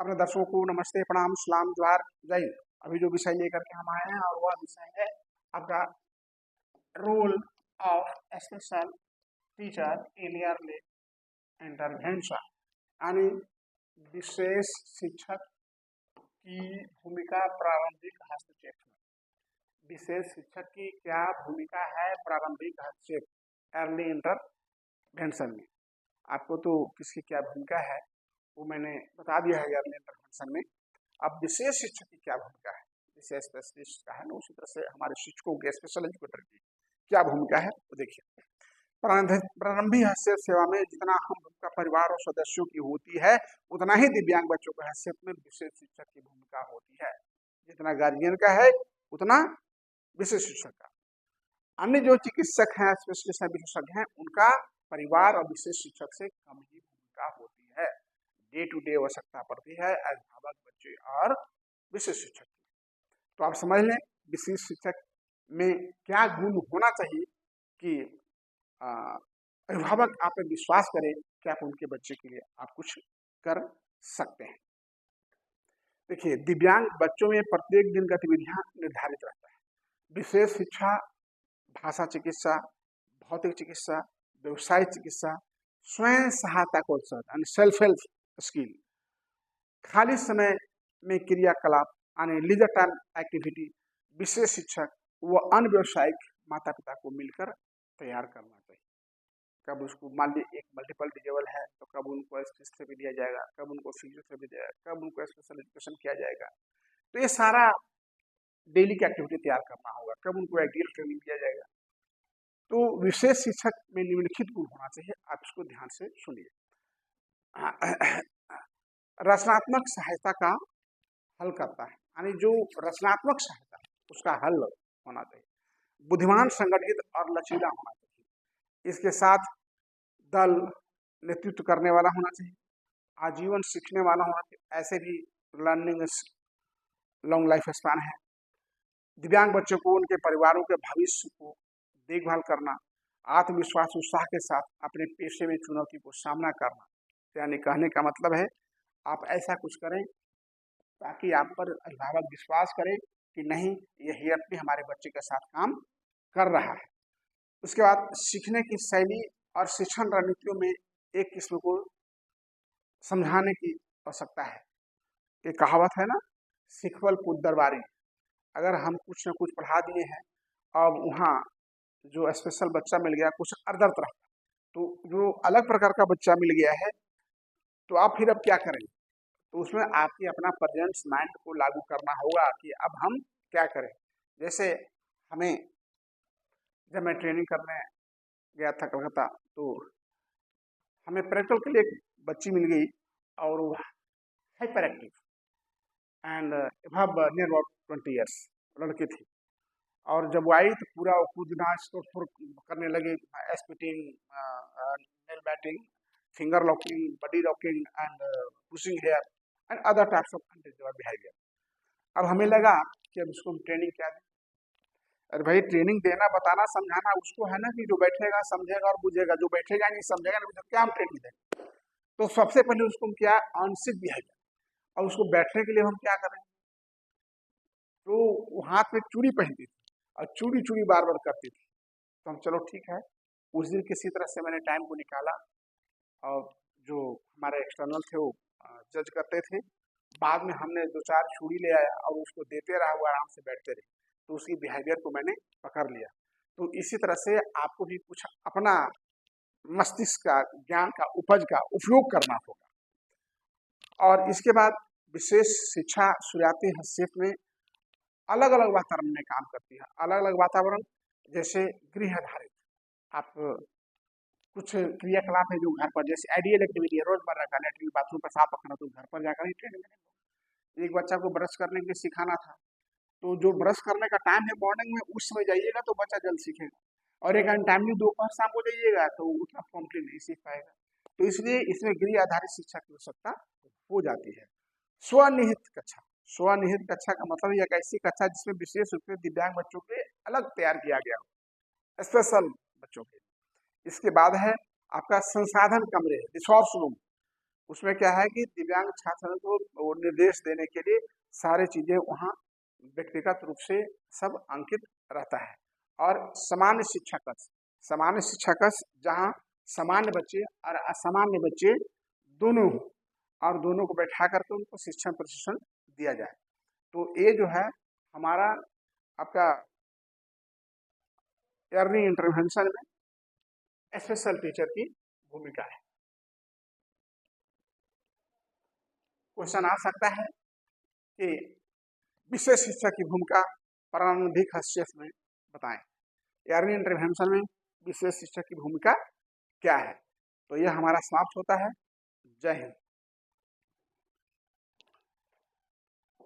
अपने दर्शकों को नमस्ते, प्रणाम, सलाम, जोहार, जय हिंद। अभी जो विषय लेकर के हम आए हैं और वह विषय है आपका role of special teacher in early intervention, यानी विशेष शिक्षक की भूमिका प्रारंभिक हस्तक्षेप में। विशेष शिक्षक की क्या भूमिका है प्रारंभिक हस्तक्षेप अर्ली इंटरवेंशन में। आपको तो किसकी क्या भूमिका है वो मैंने बता दिया है अर्ली इंटरवेंशन में। अब विशेष शिक्षक की क्या भूमिका है, विशेष स्पेशलिस्ट का है ना, उसी तरह से हमारे शिक्षकों के स्पेशल एजुकेटर की क्या भूमिका है वो देखिए। प्रारंभिक हैसियत सेवा में जितना हम भूमिका परिवार और सदस्यों की होती है उतना ही दिव्यांग बच्चों की हैसियत में विशेष शिक्षक की भूमिका होती है। जितना गार्जियन का है उतना विशेष शिक्षक का। अन्य जो चिकित्सक हैं, स्पेशलिस्ट हैं, विशेषज्ञ हैं, उनका परिवार और विशेष शिक्षक से कम ही भूमिका होती है। डे टू डे आवश्यकता पड़ती है अभिभावक, बच्चे और विशेष शिक्षक की। तो आप समझ लें विशेष शिक्षक में क्या गुण होना चाहिए कि अभिभावक आप पे विश्वास करें कि आप उनके बच्चे के लिए आप कुछ कर सकते हैं। देखिए, दिव्यांग बच्चों में प्रत्येक दिन गतिविधियां निर्धारित रहता है। विशेष शिक्षा, भाषा चिकित्सा, भौतिक चिकित्सा, व्यवसाय चिकित्सा, स्वयं सहायता कौशल यानी सेल्फ हेल्प स्किल, खाली समय में क्रियाकलाप यानी लीजर टाइम एक्टिविटी, विशेष शिक्षक व अन्य व्यवसायिक माता पिता को मिलकर तैयार करना चाहिए। कब उसको मान लीजिए एक मल्टीपल डिजेबल है तो कब उनको स्पीच थेरेपी दिया जाएगा, कब उनको फिजियोथेरेपी दिया जाएगा, कब उनको स्पेशल एजुकेशन किया जाएगा। तो ये सारा डेली की एक्टिविटी तैयार करना होगा, कब उनको आइडियल ट्रेनिंग दिया जाएगा। तो विशेष शिक्षक में निम्नलिखित गुण होना चाहिए, आप इसको ध्यान से सुनिए। रचनात्मक सहायता का हल करता है, यानी जो रचनात्मक सहायता उसका हल होना चाहिए। बुद्धिमान, संगठित और लचीला होना चाहिए। इसके साथ दल नेतृत्व करने वाला होना चाहिए, आजीवन सीखने वाला होना चाहिए। ऐसे भी लर्निंग लॉन्ग लाइफ स्पैन है। दिव्यांग बच्चों को उनके परिवारों के भविष्य को देखभाल करना, आत्मविश्वास उत्साह के साथ अपने पेशे में चुनौती को सामना करना। यानी कहने का मतलब है आप ऐसा कुछ करें ताकि आप पर अभिभावक विश्वास करें कि नहीं, ये हियरली हमारे बच्चे के साथ काम कर रहा है। उसके बाद सीखने की शैली और शिक्षण रणनीतियों में एक किस्म को समझाने की आवश्यकता है। एक कहावत है ना, सिखवल पुत दरबारी। अगर हम कुछ न कुछ पढ़ा दिए हैं, अब वहाँ जो स्पेशल बच्चा मिल गया कुछ अर्धत रहा, तो जो अलग प्रकार का बच्चा मिल गया है तो आप फिर अब क्या करेंगे। तो उसमें आपकी अपना प्रेजेंस माइंड को लागू करना होगा कि अब हम क्या करें। जैसे हमें जब मैं ट्रेनिंग करने गया था कलकत्ता, तो हमें प्रैक्टिकल के लिए एक बच्ची मिल गई और वो hyper active and above near about 20 years लड़की थी। और जब वो आई तो पूरा कूदना करने लगे, spitting, nail biting, finger locking, body locking and pushing hair and other types of undesired behaviour. अब हमें लगा कि अब इसको हम ट्रेनिंग क्या दें। अरे भाई, ट्रेनिंग देना, बताना, समझाना उसको है ना, कि जो बैठेगा समझेगा और बुझेगा, जो बैठेगा नहीं समझेगा नहीं, तो क्या हम ट्रेनिंग दें। तो सबसे पहले उसको हम क्या, आंशिक बिहेवियर, और उसको बैठने के लिए हम क्या करें। तो वो हाथ में चूड़ी पहनती थी और चूड़ी चूड़ी बार बार करती थी। तो हम चलो ठीक है, उस दिन किसी तरह से मैंने टाइम को निकाला और जो हमारे एक्सटर्नल थे वो जज करते थे। बाद में हमने 2-4 चूड़ी ले आया और उसको देते रहा, वो आराम से बैठते रहे, तो उसकी बिहेवियर को मैंने पकड़ लिया। तो इसी तरह से आपको भी कुछ अपना मस्तिष्क का, ज्ञान का, उपज का उपयोग करना होगा। और इसके बाद विशेष शिक्षा शुरुआती हैसियत में अलग अलग वातावरण में काम करती है। अलग अलग वातावरण जैसे गृह आधारित, आप कुछ क्रियाकलाप है जो घर पर, जैसे आइडियल एक्टिविटी है रोजमर्रा का, लेटरिन बाथरूम पर साफ रखना, तो घर पर जाकर ही ट्रेनिंग करेंगे। एक बच्चा को ब्रश करने के लिए सिखाना था, तो जो ब्रश करने का टाइम है मॉर्निंग में, उस समय जाइएगा तो बच्चा जल्द सीखेगा। और एक टाइमली दोपहर शाम को जाइएगा तो उतना प्रॉम्प्टली नहीं सीख पाएगा। तो इसलिए इसमें गृह आधारित शिक्षा की आवश्यकता हो जाती है। स्वनिहित कक्षा, स्वनिहित कक्षा का मतलब यह एक ऐसी कक्षा जिसमें विशेष रूप से दिव्यांग बच्चों के अलग तैयार किया गया हो, स्पेशल बच्चों के। इसके बाद है आपका संसाधन कमरे, रिसोर्स रूम। उसमें क्या है कि दिव्यांग छात्रों को वो निर्देश देने के लिए सारी चीजें वहाँ व्यक्तिगत रूप से सब अंकित रहता है। और सामान्य शिक्षा कक्ष जहाँ सामान्य बच्चे और असामान्य बच्चे दोनों हों और दोनों को बैठा करके उनको शिक्षण प्रशिक्षण दिया जाए। तो ये जो है हमारा आपका अर्ली इंटरवेंशन में स्पेशल टीचर की भूमिका है। क्वेश्चन आ सकता है कि विशेष शिक्षक की भूमिका प्रारंभिक हस्तक्षेप में बताएं। अर्ली इंटरवेंशन में विशेष शिक्षक की भूमिका क्या है? तो यह हमारा समाप्त होता है। जय हिंद।